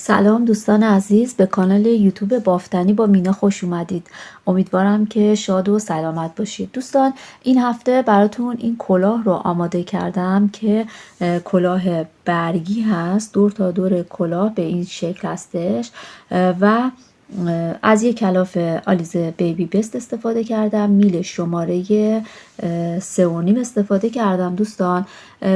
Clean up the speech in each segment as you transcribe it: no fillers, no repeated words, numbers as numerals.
سلام دوستان عزیز، به کانال یوتیوب بافتنی با مینا خوش اومدید. امیدوارم که شاد و سلامت باشید. دوستان این هفته براتون این کلاه رو آماده کردم که کلاه برگی هست. دور تا دور کلاه به این شکل هستش و از یک کلاف آلیزه بیبی بست استفاده کردم. میل شماره 3.5 استفاده کردم. دوستان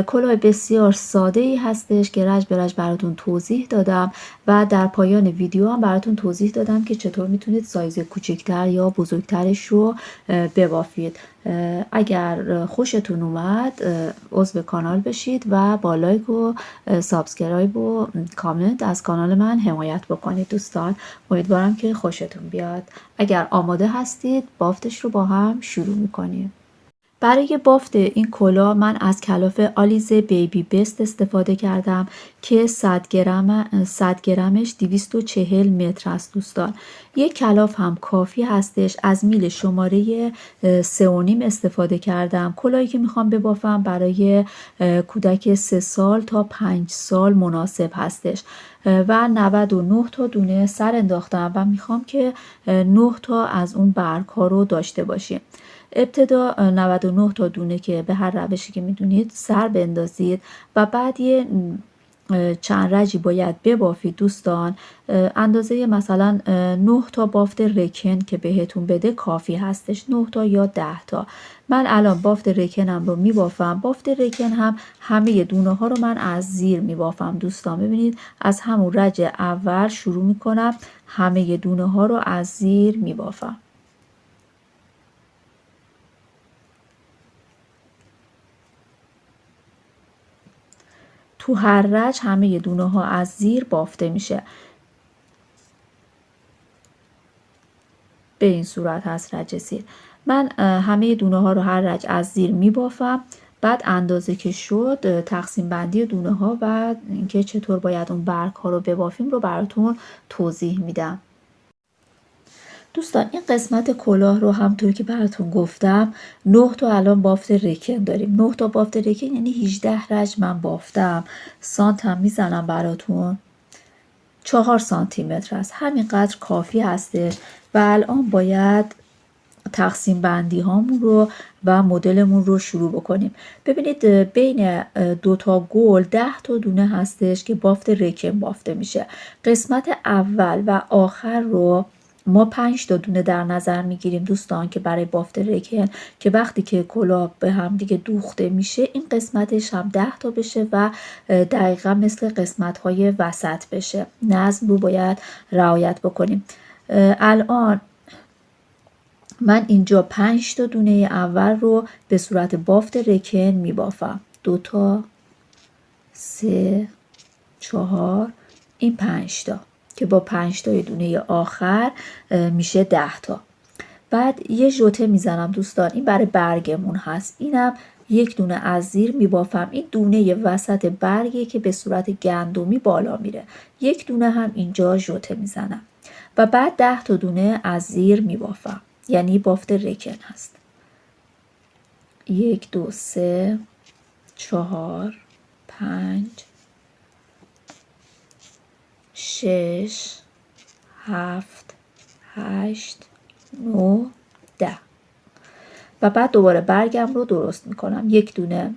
کلاه بسیار ساده ای هستش که رج به رج براتون توضیح دادم و در پایان ویدیو هم براتون توضیح دادم که چطور میتونید سایز کوچکتر یا بزرگترش رو ببافید. اگر خوشتون اومد عضو کانال بشید و با لایک و سابسکرایب و کامنت از کانال من حمایت بکنید. دوستان امیدوارم که خوشتون بیاد. اگر آماده هستید بافتش رو با هم شروع میکنیم. برای بافت این کلاه من از کلاف آلیزه بیبی بست استفاده کردم که 100 گرمش 240 متر است. دوستان یک کلاف هم کافی هستش. از میل شماره 3.5 استفاده کردم. کلاهی که میخوام ببافم برای کودک 3 سال تا 5 سال مناسب هستش و 99 تا دونه سر انداختم و میخوام که 9 تا از اون برگ ها رو داشته باشیم. ابتدا 99 تا دونه که به هر روشی که میدونید سر بندازید و بعد یه چند رجی باید ببافید. دوستان اندازه مثلا 9 تا بافت رکن که بهتون بده کافی هستش، 9 تا یا 10 تا. من الان بافت رکنم رو میبافم. بافت رکن هم همه دونه ها رو من از زیر میبافم. دوستان ببینید از همون رج اول شروع میکنم، همه دونه ها رو از زیر میبافم. تو هر رج همه دونه ها از زیر بافته میشه. به این صورت هست رج زیر. من همه دونه ها رو هر رج از زیر میبافم. بعد اندازه که شد تقسیم بندی دونه ها و اینکه چطور باید اون برگ ها رو ببافیم رو براتون توضیح میدم. دوستان این قسمت کلاه رو همطور که براتون گفتم 9 تا الان بافت رکن داریم. 9 تا بافت رکن یعنی 18 رج من بافتم. سانت هم میزنم براتون، 4 سانتی متر است. همینقدر کافی هستش و الان باید تقسیم بندی هامون رو و مدلمون رو شروع بکنیم. ببینید بین 2 تا گل 10 تا دونه هستش که بافت رکن بافته میشه. قسمت اول و آخر رو ما 5 تا دونه در نظر میگیریم دوستان که برای بافت رکن که وقتی که کلاه به هم دیگه دوخته میشه این قسمتش هم 10 تا بشه و دقیقا مثل قسمت های وسط بشه. نظم رو باید رعایت بکنیم. الان من اینجا 5 تا دونه اول رو به صورت بافت رکن میبافم. 2 تا 3 4 این 5 تا که با 5 تای دونه آخر میشه 10 تا. بعد یه ژوته میزنم دوستان، این برای برگمون هست. اینم یک دونه از زیر میبافم. این دونه وسط برگه که به صورت گندمی بالا میره. یک دونه هم اینجا ژوته میزنم و بعد 10 تا دونه از زیر میبافم، یعنی بافت رکن هست. 1 2 3 4 5 6 7 8 9 10 و بعد دوباره برگم رو درست میکنم. یک دونه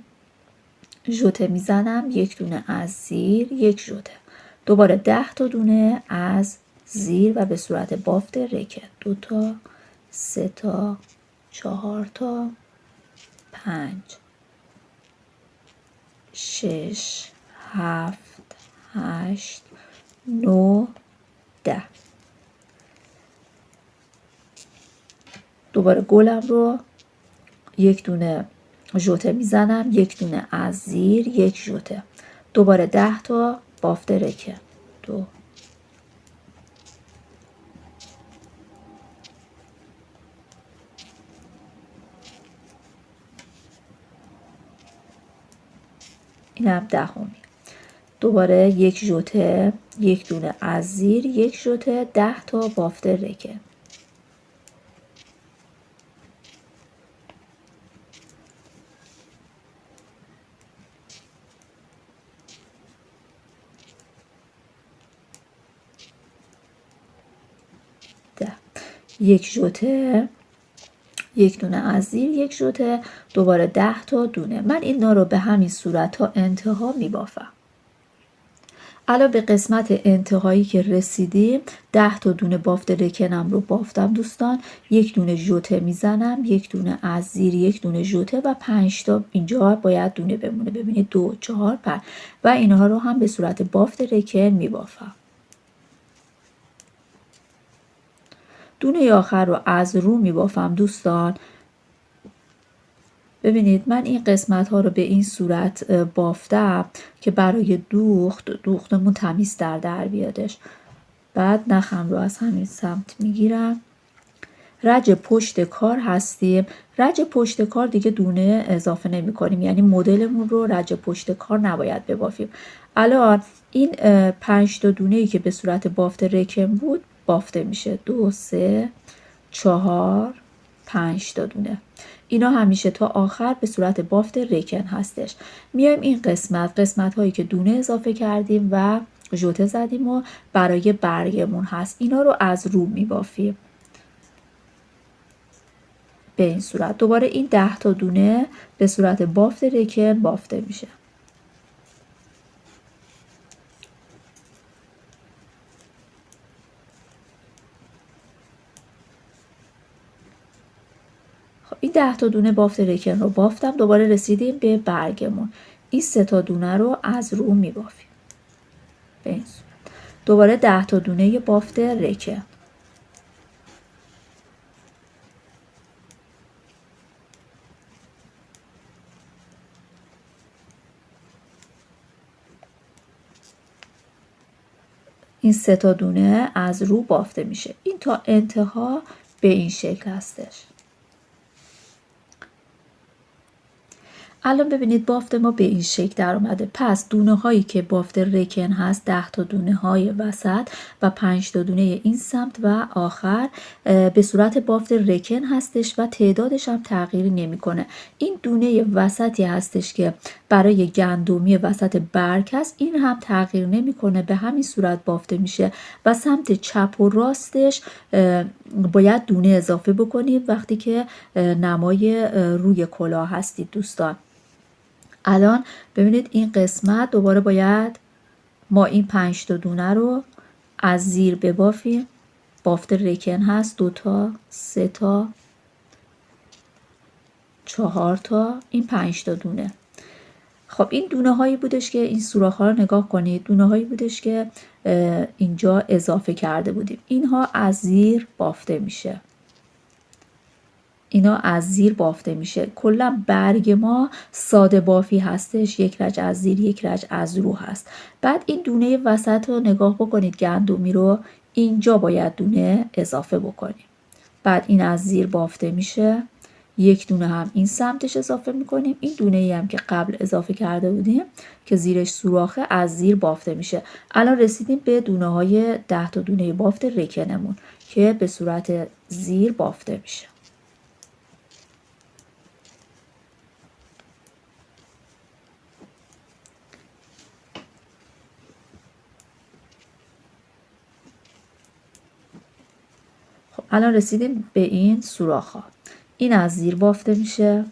ژوته میزنم، یک دونه از زیر، یک ژوته، دوباره 10 تا دونه از زیر و به صورت بافت رکن. 2 تا 3 تا 4 تا 5 6 7 8 9 10. دوباره گلم رو یک دونه ژوته میزنم، یک دونه از زیر، یک ژوته، دوباره 10 تا بافت رکن. 2 اینم 10. دوباره یک ژوته، یک دونه از زیر، یک ژوته، 10 تا بافت رکن. یک ژوته، یک دونه از زیر، یک ژوته، دوباره 10 تا دونه. من اینا رو به همین صورت تا انتها میبافم. الان به قسمت انتهایی که رسیدیم 10 تا دونه بافت رکنم رو بافتم دوستان. یک دونه ژوته میزنم، یک دونه از زیر، یک دونه ژوته و 5 تا اینجا باید دونه بمونه. ببینید 2 4 5 و اینها رو هم به صورت بافت رکن میبافم. دونه آخر رو از رو میبافم دوستان. ببینید من این قسمت ها رو به این صورت بافتم که برای دوختمون تمیز در بیادش. بعد نخم رو از همین سمت میگیرم. رج پشت کار هستیم. رج پشت کار دیگه دونه اضافه نمی کنیم، یعنی مدلمون رو رج پشت کار نباید ببافیم. الان این 5 تا دونه ای که به صورت بافت رکن بود بافته میشه. 2 3 4 5 تا دونه. اینا همیشه تا آخر به صورت بافت رکن هستش. میایم این قسمت هایی که دونه اضافه کردیم و ژوته زدیم و برای برگمون هست، اینا رو از رو میبافیم به این صورت. دوباره این 10 تا دونه به صورت بافت رکن بافته میشه. این 10 تا دونه بافت رکن رو بافتم. دوباره رسیدیم به برگمون. این 3 تا دونه رو از رو میبافیم به این صورت. دوباره 10 تا دونه بافت رکن. این 3 تا دونه از رو بافته میشه. این تا انتها به این شکل هستش. الان ببینید بافت ما به این شکل در اومده. پس دونه هایی که بافت رکن هست 10 تا دونه های وسط و 5 تا دونه این سمت و آخر به صورت بافت رکن هستش و تعدادش هم تغییری نمیکنه. این دونه وسطی هستش که برای گندمی وسط برگ هست، این هم تغییر نمیکنه، به همین صورت بافته میشه و سمت چپ و راستش باید دونه اضافه بکنید وقتی که نمای روی کلاه هستید دوستان. الان ببینید این قسمت دوباره باید ما این 5 تا دونه رو از زیر ببافیم. بافت رکن هست. 2 تا 3 تا 4 تا، این 5 تا دونه. خب این دونه هایی بودش که این سوراخ ها رو نگاه کنید، دونه هایی بودش که اینجا اضافه کرده بودیم. اینها از زیر بافته میشه. اینا از زیر بافته میشه. کلا برگ ما ساده بافی هستش، یک رج از زیر یک رج از رو هست. بعد این دونه وسط رو نگاه بکنید، گندمی رو اینجا باید دونه اضافه بکنیم. بعد این از زیر بافته میشه، یک دونه هم این سمتش اضافه میکنیم. این دونه ای هم که قبل اضافه کرده بودیم که زیرش سوراخه از زیر بافته میشه. الان رسیدیم به دونه های 10 تا دونه بافت رکنمون که به صورت زیر بافته میشه. الان رسیدیم به این سوراخ ها. این از زیر بافته میشه.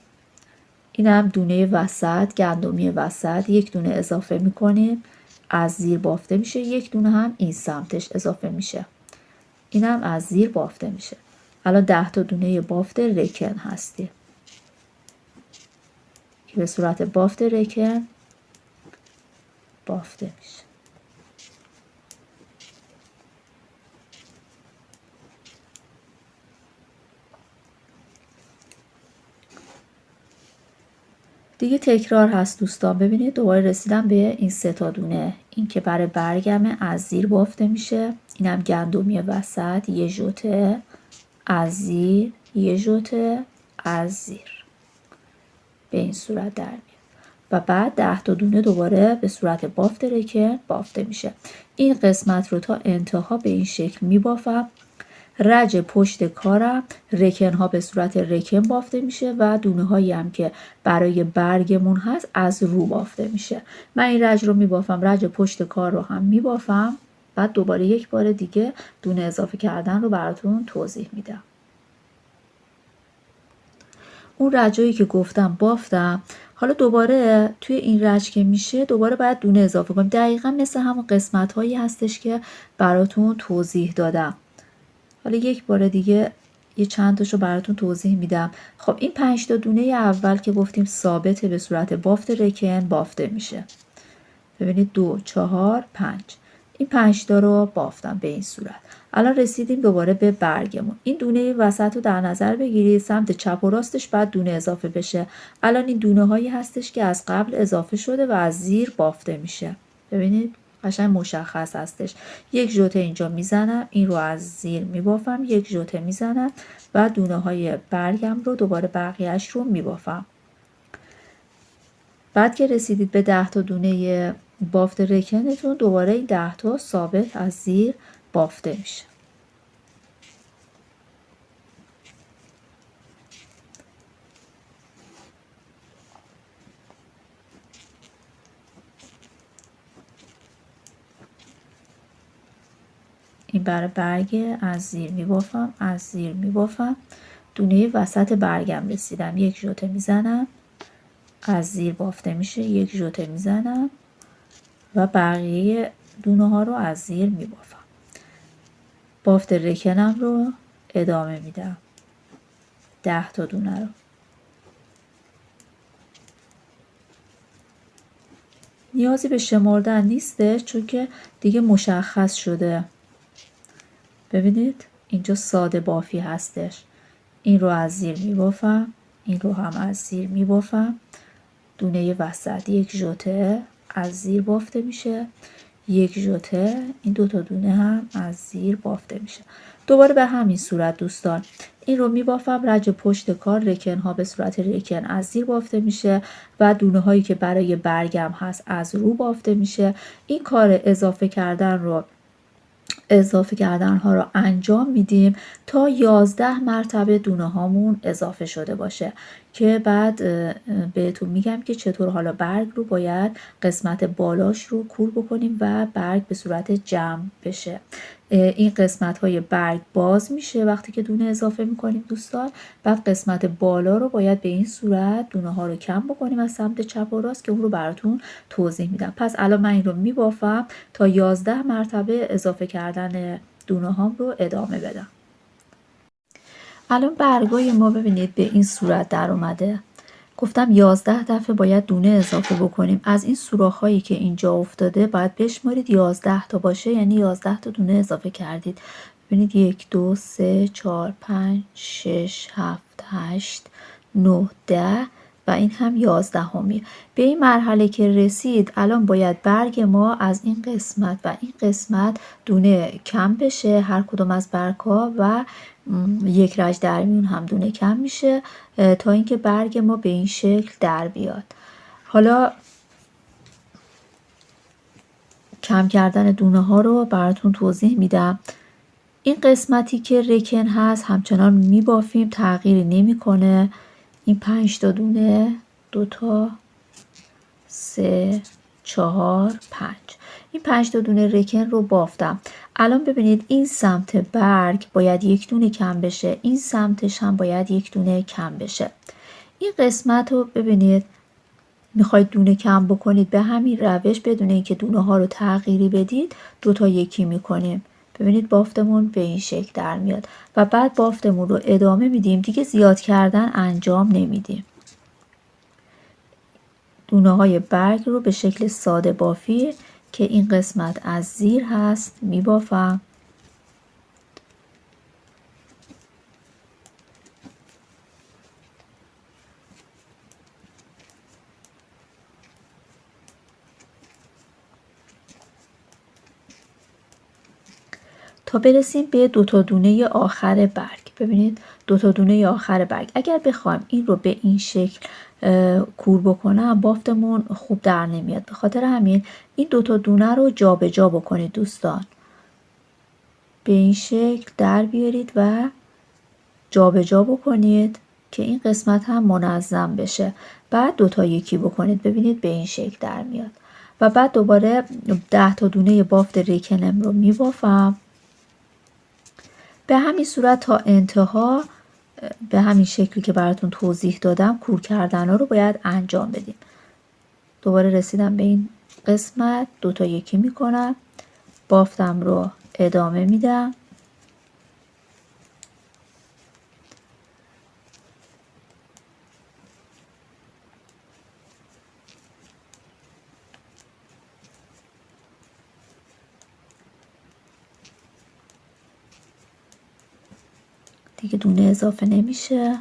این هم دونه وسط، گندمی وسط، یک دونه اضافه میکنیم، از زیر بافته میشه. یک دونه هم این سمتش اضافه میشه. این هم از زیر بافته میشه. الان 10 تا دونه بافت رکن هستی که به صورت بافت رکن بافته میشه. دیگه تکرار هست دوستان. ببینید دوباره رسیدم به این 3 تا دونه. این که برای برگمه از زیر بافته میشه. اینم گندمی وسط، یه ژوته از زیر، یه ژوته از زیر، به این صورت در میاد و بعد 10 تا دونه دوباره به صورت بافت رکن بافته میشه. این قسمت رو تا انتها به این شکل میبافم. رج پشت کارم رکن ها به صورت رکن بافته میشه و دونه هایی هم که برای برگمون هست از رو بافته میشه. من این رج رو میبافم، رج پشت کار رو هم میبافم بعد دوباره یک بار دیگه دونه اضافه کردن رو براتون توضیح میدم. اون رجایی که گفتم بافتم، حالا دوباره توی این رج که میشه دوباره باید دونه اضافه کنیم. دقیقا مثل همون قسمت هایی هستش که براتون توضیح دادم. حالا یک بار دیگه یه چند تاشو براتون توضیح میدم. خب این 5 تا دونه اول که گفتیم ثابته به صورت بافت رکن بافته میشه. ببینید 2 4 5 این 5 تا رو بافتم به این صورت. الان رسیدیم دوباره به برگمون. این دونه وسط رو در نظر بگیرید، سمت چپ و راستش بعد دونه اضافه بشه. الان این دونه هایی هستش که از قبل اضافه شده و از زیر بافته میشه. ببینید قشنگ مشخص هستش. یک ژوته اینجا میزنم، این رو از زیر میبافم، یک ژوته میزنم و دونه های برگم رو دوباره بقیهش رو میبافم. بعد که رسیدید به 10 تا دونه بافت رکنتون، دوباره این 10 تا ثابت از زیر بافته میشه. این برای برگ از زیر میبافم، از زیر میبافم، دونه وسط برگم رسیدم، یک ژوته میزنم، از زیر بافته میشه، یک ژوته میزنم و بقیه دونه ها رو از زیر میبافم. بافت رکنم رو ادامه میدم، 10 تا دونه رو. نیازی به شمردن نیستش چون که دیگه مشخص شده. ببینید اینجا ساده بافی هستش. این رو از زیر میبافم، این رو هم از زیر میبافم، دونه وسط یک ژوته از زیر بافته میشه، یک ژوته، این 2 تا دونه هم از زیر بافته میشه. دوباره به همین صورت دوستان این رو میبافم، رج پشت کار رکن ها به صورت رکن از زیر بافته میشه و دونه هایی که برای برگم هست از رو بافته میشه. این کار اضافه کردن ها رو انجام میدیم تا 11 مرتبه دونه هامون اضافه شده باشه که بعد بهتون میگم که چطور حالا برگ رو باید قسمت بالاش رو کور بکنیم و برگ به صورت جمع بشه. این قسمت های برگ باز میشه وقتی که دونه اضافه میکنیم دوستان. بعد قسمت بالا رو باید به این صورت دونه ها رو کم بکنیم از سمت چپ و راست که اون رو براتون توضیح میدم. پس الان من این رو میبافم تا 11 مرتبه اضافه کردن دونه هام رو ادامه بدم. الان برگای ما ببینید به این صورت در اومده. گفتم 11 دفعه باید دونه اضافه بکنیم. از این سوراخ هایی که اینجا افتاده باید بشمارید 11 تا باشه، یعنی 11 تا دونه اضافه کردید. ببینید 1 2 3 4 5 6 7 8 9 10 و این هم 11 همی. به این مرحله که رسید الان باید برگ ما از این قسمت و این قسمت دونه کم بشه، هر کدوم از برگ ها، و یک رج در میون هم دونه کم میشه تا اینکه برگ ما به این شکل در بیاد. حالا کم کردن دونه ها رو براتون توضیح میدم. این قسمتی که رکن هست همچنان میبافیم، تغییری نمیکنه. این 5 تا دونه، 2 تا، 3 4 5، این 5 تا دونه رکن رو بافتم. الان ببینید این سمت برگ باید یک دونه کم بشه، این سمتش هم باید یک دونه کم بشه. این قسمت رو ببینید میخواید دونه کم بکنید به همین روش بدون اینکه دونه ها رو تغییری بدید 2 تا یکی میکنیم. ببینید بافتمون به این شکل در میاد و بعد بافتمون رو ادامه میدیم، دیگه زیاد کردن انجام نمیدیم. دونه های برگ رو به شکل ساده بافی که این قسمت از زیر هست میبافم. تا برسیم به 2 تا دونه آخر برگ. ببینید 2 تا دونه آخر برگ اگر بخوایم این رو به این شکل کور بکنم بافتمون خوب در نمیاد. به خاطر همین این 2 تا دونه رو جابجا بکنید دوستان، به این شکل در بیارید و جابجا بکنید که این قسمت هم منظم بشه. بعد 2 تا یکی بکنید، ببینید به این شکل در میاد. و بعد دوباره 10 تا دونه بافت رکنم رو میبافم. به همین صورت تا انتها به همین شکلی که براتون توضیح دادم کور کردن ها رو باید انجام بدیم. دوباره رسیدم به این قسمت، 2 تا یکی میکنم، بافتم رو ادامه میدم. دیگه دونه اضافه نمیشه.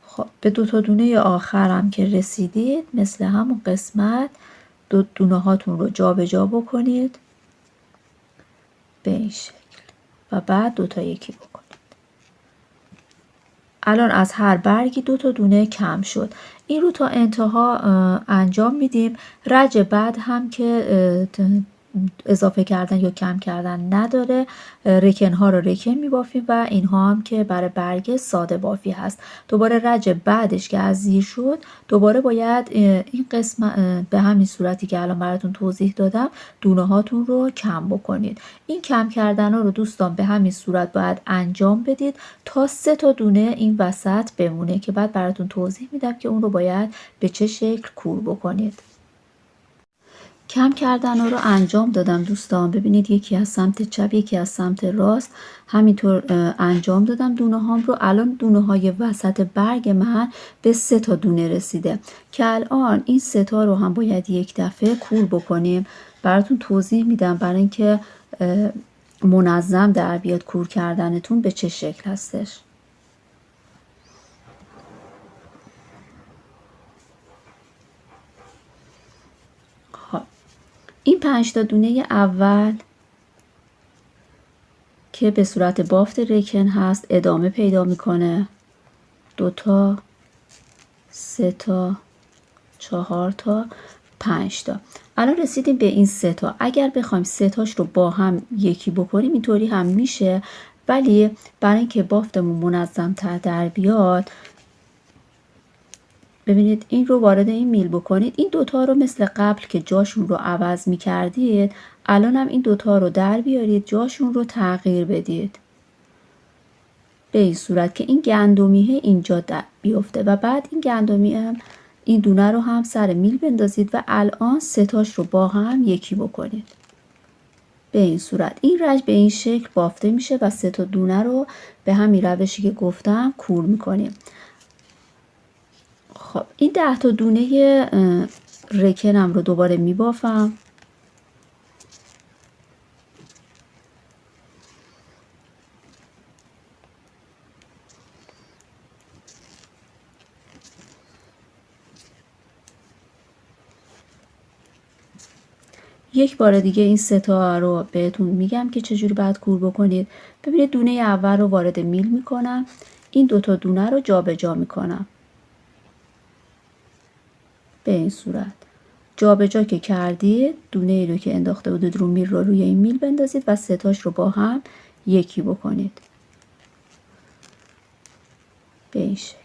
خب به 2 تا دونه آخرم که رسیدید مثل همون قسمت 2 دونه هاتون رو جابجا بکنید به این شکل و بعد 2 تا یکی بکنید. الان از هر برگی 2 تا دونه کم شد. این رو تا انتها انجام میدیم. رج بعد هم که اضافه کردن یا کم کردن نداره، رکن ها رو رکن میبافیم و اینها هم که برای برگ ساده بافی هست. دوباره رج بعدش که از زیر شد دوباره باید این قسمت به همین صورتی که الان براتون توضیح دادم دونه هاتون رو کم بکنید. این کم کردن ها رو دوستان به همین صورت باید انجام بدید تا 3 تا دونه این وسط بمونه که بعد براتون توضیح میدم که اون رو باید به چه شکل کور بکنید. کم کردن رو انجام دادم دوستان. ببینید یکی از سمت چپ یکی از سمت راست همینطور انجام دادم دونه هام رو. الان دونه های وسط برگ من به 3 تا دونه رسیده که الان این 3 تا رو هم باید یک دفعه کور بکنیم. براتون توضیح میدم برای اینکه منظم در بیاد کور کردنتون به چه شکل هستش. این 5 تا دونه اول که به صورت بافت رکن هست ادامه پیدا میکنه. 2 تا 3 تا 4 تا 5 تا. الان رسیدیم به این 3 تا. اگر بخوایم 3 تاش رو با هم یکی بکنیم اینطوری هم میشه، ولی برای اینکه بافتمون منظم تر در بیاد ببینید این رو وارد این میل بکنید. این دوتا رو مثل قبل که جاشون رو عوض می کردید الان هم این دوتا رو در بیارید جاشون رو تغییر بدید به این صورت که این گندمیه اینجا بیفته و بعد این گندمی هم این دونه رو هم سر میل بندازید و الان 3 تاش رو با هم یکی بکنید به این صورت. این رج به این شکل بافته میشه و 3 تا دونه رو به همین روشی که گفتم کور میکنیم. خب این 10 تا دونه رکنم رو دوباره میبافم. یک بار دیگه این 3 تا رو بهتون میگم که چجوری باید کور بکنید. ببینید دونه اول رو وارد میل میکنم، این 2 تا دونه رو جابجا میکنم به این صورت. جابجا که کردید دونه ای رو که انداخته بودید رو میل رو روی این میل بندازید و 3 تاش رو با هم یکی بکنید به این شکل.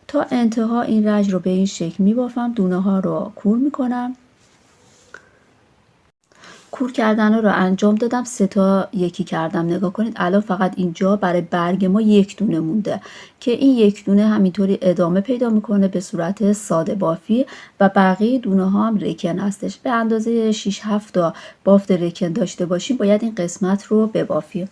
تا انتها این رج رو به این شکل میبافم. دونه ها رو کور میکنم. کور کردن رو انجام دادم. 3 تا یکی کردم. نگاه کنید الان فقط اینجا برای برگ ما 1 دونه مونده که این 1 دونه همینطوری ادامه پیدا میکنه به صورت ساده بافی و بقیه دونه ها هم رکن هستش. به اندازه 6-7 تا بافت رکن داشته باشیم باید این قسمت رو ببافیم.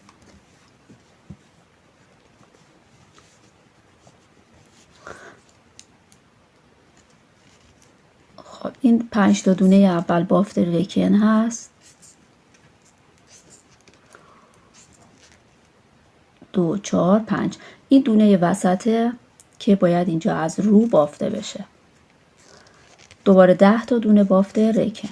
خب این 5 تا دونه اول بافت رکن هست. 2 4 5 این دونه وسطه که باید اینجا از رو بافته بشه. دوباره 10 تا دونه بافت رکن.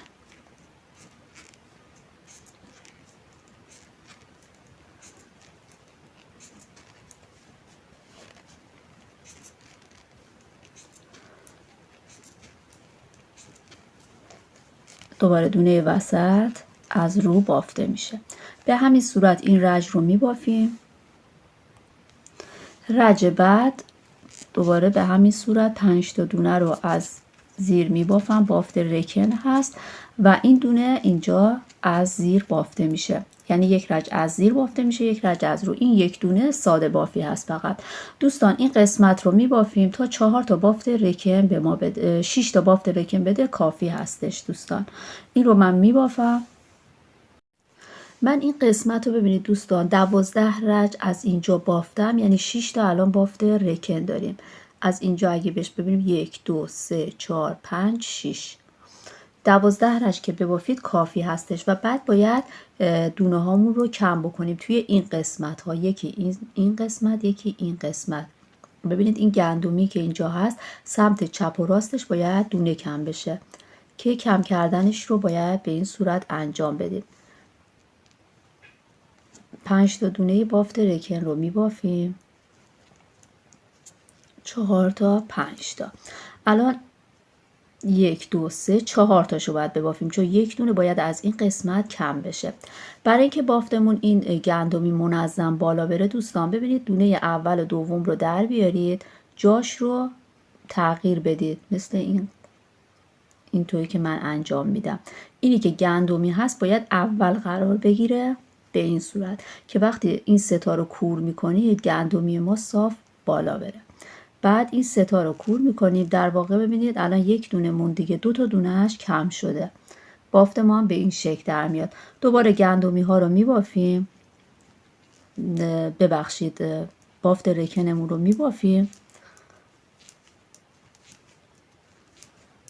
دوباره دونه وسط از رو بافته میشه. به همین صورت این رج رو میبافیم. رج بعد دوباره به همین صورت 5 تا دونه رو از زیر میبافم. بافت رکن هست و این دونه اینجا از زیر بافته میشه، یعنی یک رج از زیر بافته میشه، یک رج از رو. این یک دونه ساده بافی هست فقط. دوستان این قسمت رو میبافیم تا 4 تا بافت رکن به ما بده، 6 تا بافت رکن بده کافی هستش. دوستان این رو من میبافم. من این قسمت رو ببینید دوستان 12 رج از اینجا بافتم، یعنی 6 تا الان بافت رکن داریم. از اینجا اگه بهش ببینیم 1 2 3 4 5 6 12 رج که ببافید کافی هستش. و بعد باید دونه هامون رو کم بکنیم توی این قسمت ها، یکی این قسمت، یکی این قسمت. ببینید این گندمی که اینجا هست سمت چپ و راستش باید دونه کم بشه که کم کردنش رو باید به این صورت انجام بدیم. 5 تا دونه بافت رکن رو میبافیم. 4 تا 5 تا. الان 1 2 3 4 تاشو باید ببافیم، چون یک دونه باید از این قسمت کم بشه. برای اینکه بافتمون این گندمی منظم بالا بره دوستان، ببینید دونه اول و دوم رو در بیارید، جاش رو تغییر بدید، مثل اینطوری که من انجام میدم. اینی که گندمی هست باید اول قرار بگیره به این صورت که وقتی این ستا رو کور میکنید گندمی ما صاف بالا بره. بعد این ستا رو کور میکنیم. در واقع ببینید الان یک دونه مون دیگه، 2 تا دونهش کم شده. بافت ما هم به این شکل در میاد. دوباره گندمی ها رو میبافیم، ببخشید بافت رکنمون رو میبافیم.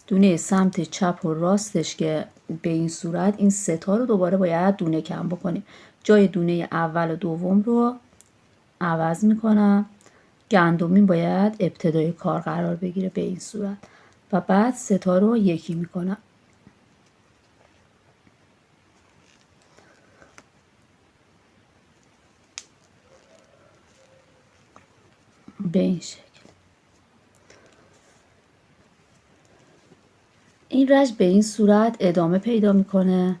دونه سمت چپ و راستش که به این صورت، این ستا رو دوباره باید دونه کم بکنیم. جای دونه اول و دوم رو عوض میکنم. گندمین باید ابتدای کار قرار بگیره به این صورت و بعد ستا رو یکی میکنم به این شکل. این رج به این صورت ادامه پیدا میکنه.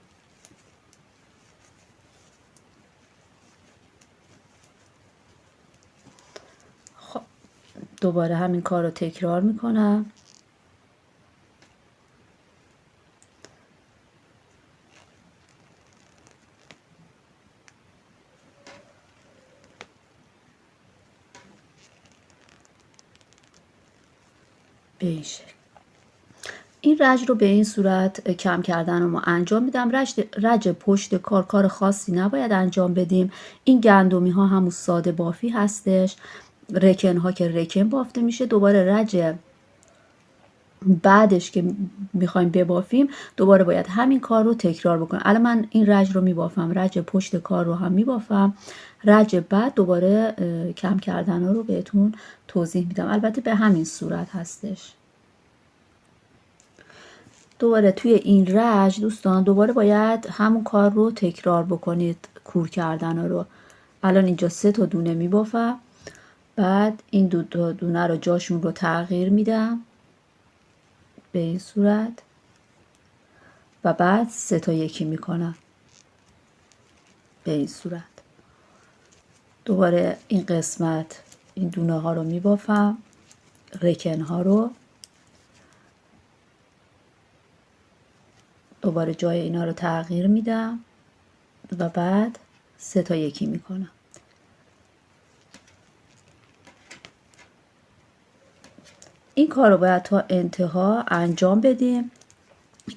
خب دوباره همین کار رو تکرار میکنم. به این شکل. این رج رو به این صورت کم کردن رو ما انجام میدم. رج پشت کار خاصی نباید انجام بدیم. این گندمی ها همون ساده بافی هستش. رکن ها که رکن بافته میشه. دوباره رج بعدش که میخوایم ببافیم دوباره باید همین کار رو تکرار بکنم. الان من این رج رو میبافم، رج پشت کار رو هم میبافم، رج بعد دوباره کم کردن ها رو بهتون توضیح میدم. البته به همین صورت هستش. دوباره توی این رج دوستان دوباره باید همون کار رو تکرار بکنید، کور کردن ها رو. الان اینجا 3 تا دونه میبافم، بعد این 2 تا دونه رو جاشون رو تغییر میدم به این صورت و بعد 3 تا یکی میکنم به این صورت. دوباره این قسمت این دونه ها رو میبافم، رکن ها رو دوباره جای اینا رو تغییر میدم و بعد 3 تا یکی میکنم. این کار رو باید تا انتها انجام بدیم.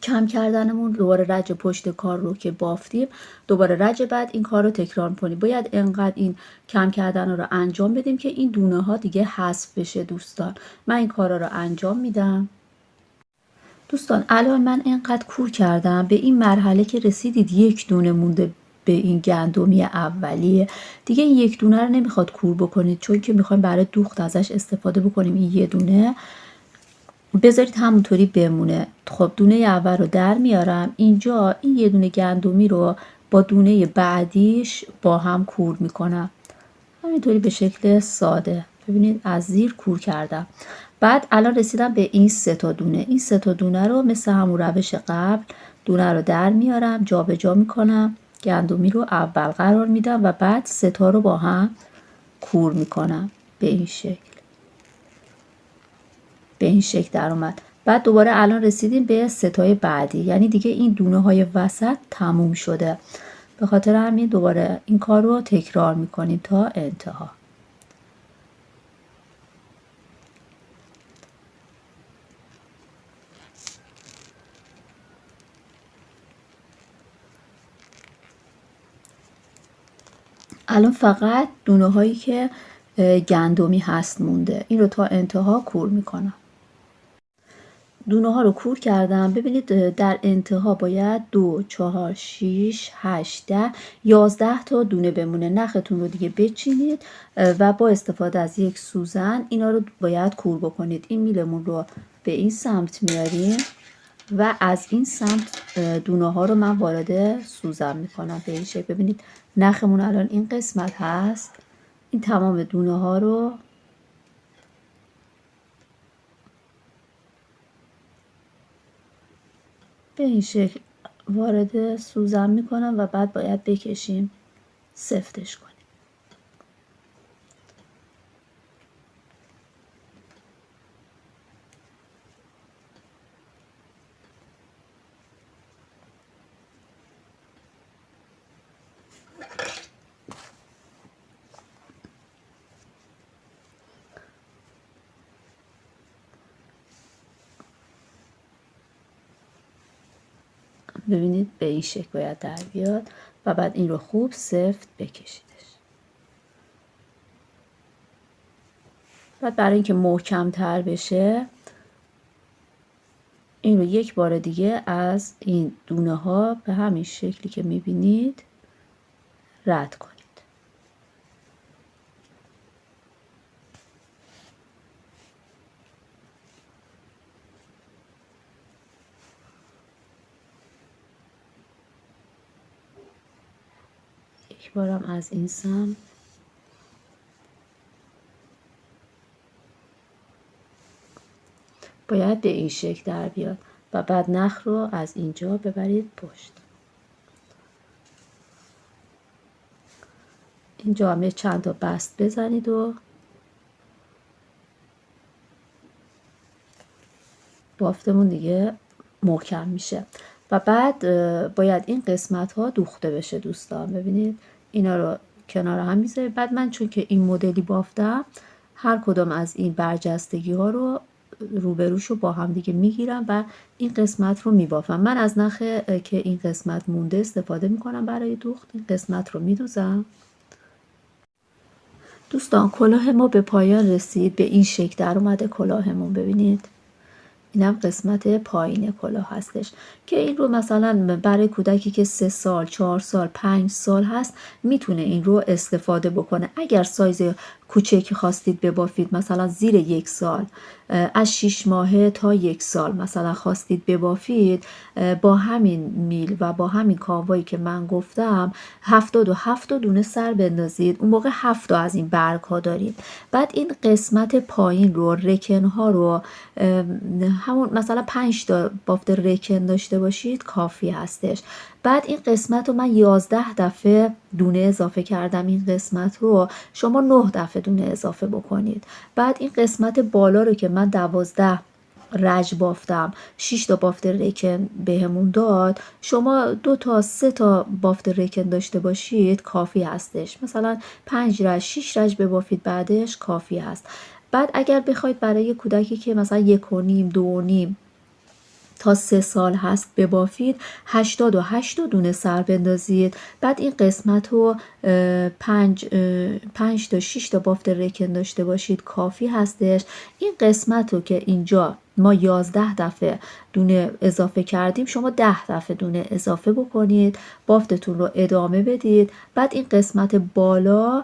کم کردنمون دوباره رج پشت کار رو که بافتیم دوباره رج بعد این کار رو تکرار کنیم. باید انقدر این کم کردن رو انجام بدیم که این دونه ها دیگه حذف بشه. دوستان من این کارا رو انجام میدم. دوستان الان من انقدر کور کردم به این مرحله که رسیدید یک دونه مونده به این گندمی اولیه. دیگه این یک دونه رو نمیخواد کور بکنید، چون که میخوایم برای دوخت ازش استفاده بکنیم. این یه دونه بذارید همونطوری بمونه. خب دونه اول رو در میارم. اینجا این یه دونه گندمی رو با دونه بعدیش با هم کور میکنم، همینطوری به شکل ساده. ببینید از زیر کور کردم. بعد الان رسیدم به این 3 تا دونه. این 3 تا دونه رو مثل همون روش قبل دونه رو در میارم، جابجا میکنم، گندمی رو اول قرار میدم و بعد 3 تا رو با هم کور میکنم. به این شکل در اومد. بعد دوباره الان رسیدیم به 3 تای بعدی، یعنی دیگه این دونه های وسط تموم شده. به خاطر همین دوباره این کار رو تکرار میکنیم تا انتها. الان فقط دونه هایی که گندمی هست مونده، این رو تا انتها کور میکنم. دونه ها رو کور کردم. ببینید در انتها باید 2 4 6 8 10 11 تا دونه بمونه. نختون رو دیگه بچینید و با استفاده از یک سوزن اینا رو باید کور بکنید. این میلمون رو به این سمت میاریم و از این سمت دونه ها رو من وارد سوزن میکنم به این شکل. ببینید نخمون الان این قسمت هست. این تمام دونه ها رو به این شکل وارد سوزن میکنم و بعد باید بکشیم سفتش کنیم. ببینید به این شکل باید در بیاد و بعد این رو خوب سفت بکشیدش. بعد برای اینکه محکم تر بشه این رو یک بار دیگه از این دونه ها به همین شکلی که میبینید رد کنید. یک بارم از این سمت باید به این شکل در بیاد و بعد نخ رو از اینجا ببرید پشت. اینجا هم چند تا بست بزنید و بافتمون دیگه محکم میشه. و بعد باید این قسمت ها دوخته بشه دوستان. ببینید اینا رو کنار هم میذارید. بعد من چون که این مدلی بافتم هر کدام از این برجستگی ها رو روبروش رو با هم دیگه میگیرم و این قسمت رو میبافم. من از نخ که این قسمت مونده استفاده میکنم برای دوخت. این قسمت رو میدوزم. دوستان کلاه ما به پایان رسید. به این شکل در اومده کلاهمون. ببینید اینم قسمت پایین کلاه هستش که این رو مثلا برای کودکی که 3 سال 4 سال 5 سال هست میتونه این رو استفاده بکنه. اگر سایز کوچکی خواستید ببافید، مثلا زیر 1 سال، از 6 ماهه تا 1 سال مثلا خواستید ببافید، با همین میل و با همین کاوایی که من گفتم 77 دونه سر بندازید. اون موقع 7 از این برگ ها دارید. بعد این قسمت پایین رو، رکن ها رو، همون مثلا 5 تا بافت رکن داشته باشید کافی هستش. بعد این قسمت رو من 11 دفعه دونه اضافه کردم. این قسمت رو شما 9 دفعه دونه اضافه بکنید. بعد این قسمت بالا رو که من 12 رج بافتم، 6 تا بافت رکن بهمون داد، شما 2 تا 3 تا بافت رکن داشته باشید کافی هستش. مثلا 5 رج 6 رج ببافید بعدش کافی هست. بعد اگر بخواید برای کودکی که مثلا 1.5 2.5 تا 3 سال هست ببافید، 88 دونه سر بندازید. بعد این قسمت رو 5 تا 6 تا بافت رکن داشته باشید کافی هستش. این قسمت رو که اینجا ما 11 دفعه دونه اضافه کردیم، شما 10 دفعه دونه اضافه بکنید، بافتتون رو ادامه بدید. بعد این قسمت بالا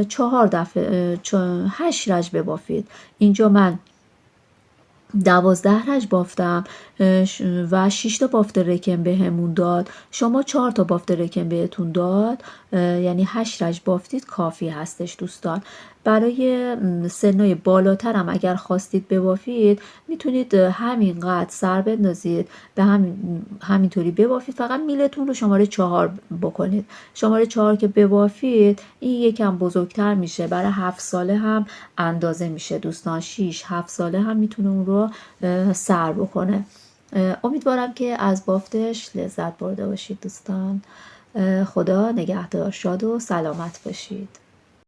4 دفعه 8 رج ببافید. اینجا من 12 رج بافتم و 6 تا بافت رکن بهمون داد. شما 4 تا بافت رکن بهتون داد، یعنی 8 رج بافتید کافی هستش دوستان. برای سنای بالاتر هم اگر خواستید ببافید میتونید همینقدر سر بندازید، به همینطوری ببافید، فقط میلتون رو شماره 4 بکنید. شماره 4 که ببافید این یکم بزرگتر میشه، برای 7 ساله هم اندازه میشه دوستان، 6-7 ساله هم میتونه اون رو سر بکنه. امیدوارم که از بافتش لذت برده باشید دوستان. خدا نگهدار، شاد و سلامت باشید.